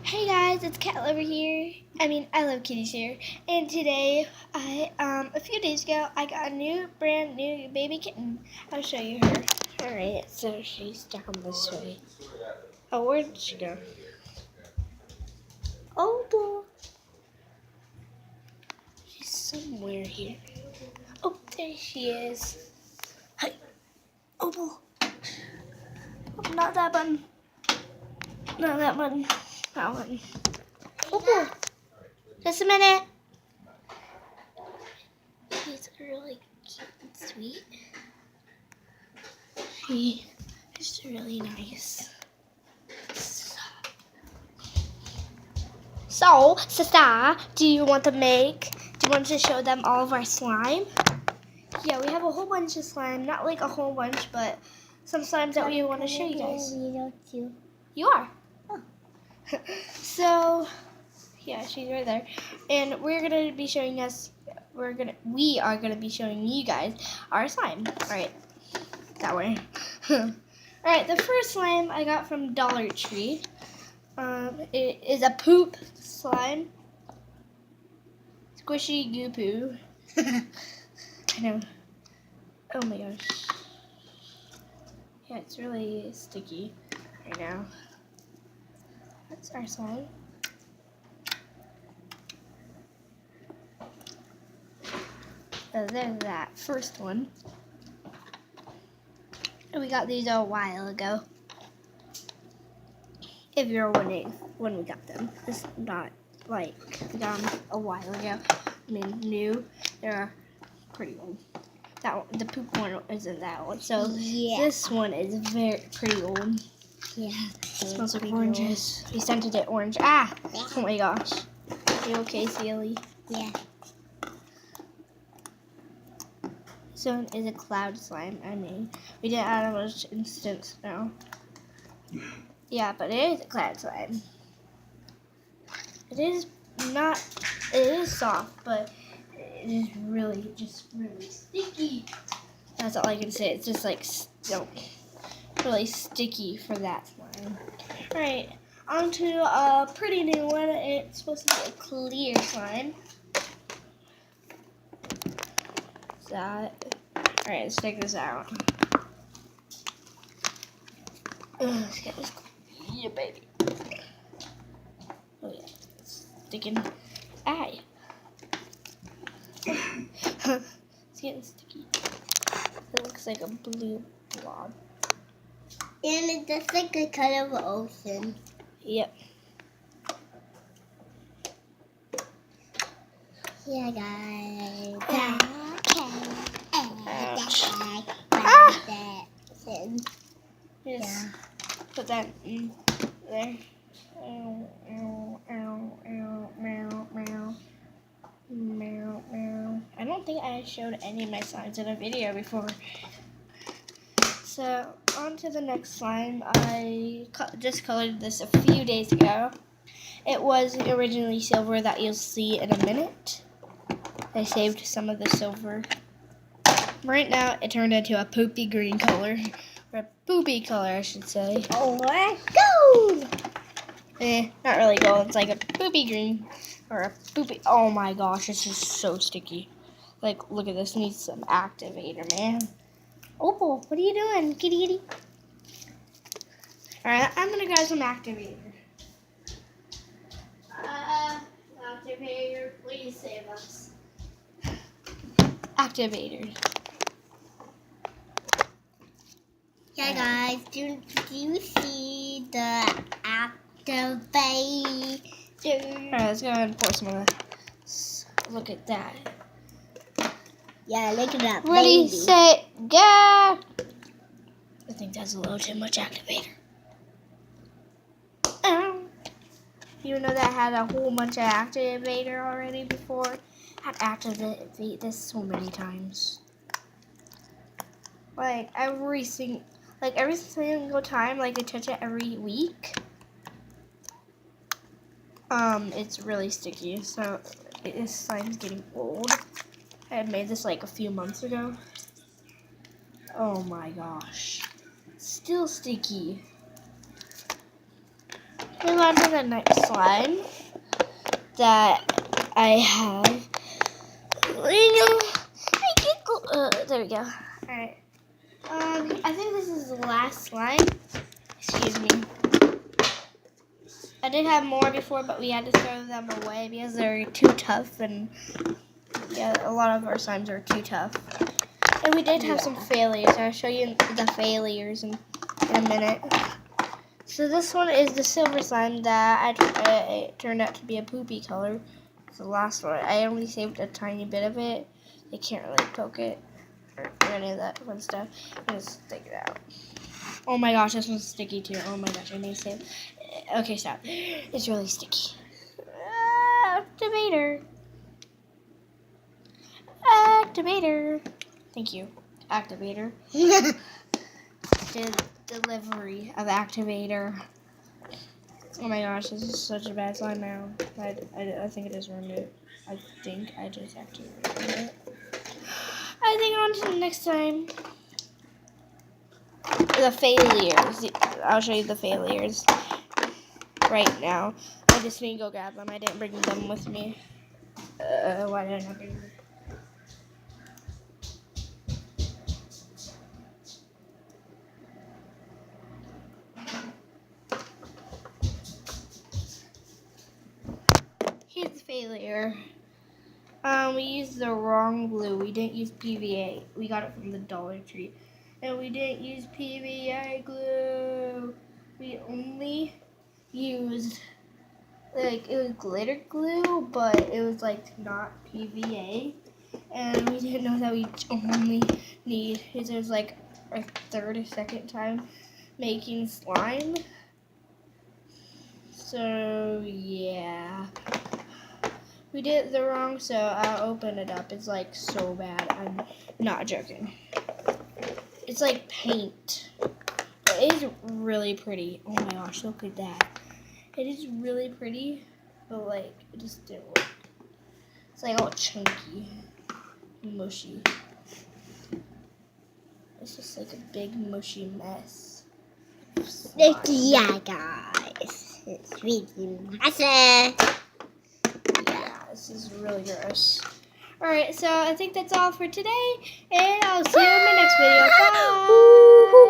Hey guys, it's Cat Lover here. I love kitties here. And today, a few days ago, I got a brand new baby kitten. I'll show you her. Alright, so she's down this way. Oh, where did she go? Oh, boy. She's somewhere here. Oh, there she is. Hi. Oh, boy. Oh, not that button. Not that button. That one. Oh, boy. Just a minute. She's really cute and sweet. She is really nice. So, sister, do you want to show them all of our slime? Yeah, we have a whole bunch of slime. Not like a whole bunch, but some slimes that we want to show you guys. You are. Oh. So, yeah, she's right there. And we are gonna be showing you guys our slime. Alright. That way. Alright, the first slime I got from Dollar Tree. It is a poop slime. Squishy goo poo. I know. Oh my gosh. Yeah, it's really sticky right now. That's our slime. So there's that first one. And we got these a while ago. If you're wondering when we got them. It's not like we got them a while ago. I mean, new. They're pretty old. That one, the poop one isn't that one. So This one is very pretty old. Yeah. It smells like oranges. We scented it orange. Ah! Oh my gosh. You okay, Sealy? Yeah. This one is a cloud slime I made. We didn't add much instant snow. Yeah, but it is a cloud slime. It is soft, but it is really sticky. That's all I can say. It's just like really sticky for that slime. Alright, on to a pretty new one. It's supposed to be a clear slime. Alright, let's take this out. Let's get this. Yeah, baby. Oh yeah, it's sticking. Aye. It's getting sticky. It looks like a blue blob. And it's just like the color of the ocean. Yep. Yeah, guys. Yes. Put that in there. I don't think I showed any of my slimes in a video before. So, on to the next slime. I just colored this a few days ago. It was originally silver that you'll see in a minute. I saved some of the silver. Right now, it turned into a poopy green color. Or a poopy color, I should say. Oh, let's go! Not really gold. It's like a poopy green. Or a poopy... Oh my gosh, this is so sticky. Like, look at this. Needs some activator, man. Opal, what are you doing, kitty kitty? Alright, I'm going to grab some activator. Activator, please save us. Activator. Yeah, guys, do you see the activator? Alright, let's go ahead and pour some of this. Look at that. Yeah, look at that. Ready, baby. set, go! I think that's a little too much activator. Even though that had a whole bunch of activator already before, I'd activate this so many times. Like every single time, like I touch it every week. It's really sticky, so this slime's getting old. I had made this like a few months ago. Oh my gosh. Still sticky. Move on to the next slime that I have. There we go. Alright. I think this is the last slime. Excuse me. I did have more before, but we had to throw them away because they're too tough, and yeah, a lot of our slimes are too tough. And we did have some failures. I'll show you the failures in a minute. So this one is the silver slime that it turned out to be a poopy color. It's the last one. I only saved a tiny bit of it. You can't really poke it or any of that fun stuff. I'm going to stick it out. Oh my gosh, this one's sticky too. Oh my gosh, I need to save. Okay, stop. It's really sticky. Activator. Activator. Thank you, Activator. Delivery of Activator. Oh my gosh, this is such a bad slime now. I think it is removed. I think I just activated it. I think on to the next time. The failures. I'll show you the failures right now. I just need to go grab them. I didn't bring them with me. Why didn't I bring them? Here's the failure. We used the wrong glue. We didn't use PVA. We got it from the Dollar Tree. And we didn't use PVA glue. We only used, like, it was glitter glue, but it was, like, not PVA. And we didn't know that we only need, because it was, like, our third or second time making slime. So, yeah. We did it the wrong, so I'll open it up. It's, like, so bad. I'm not joking. It's like paint. But it is really pretty. Oh my gosh, look at that. It is really pretty, but like, it just didn't work. It's like all chunky, mushy. It's just like a big mushy mess. Yeah, guys. It's really messy. Yeah, this is really gross. Alright, so I think that's all for today, and I'll see you in my next video. Bye!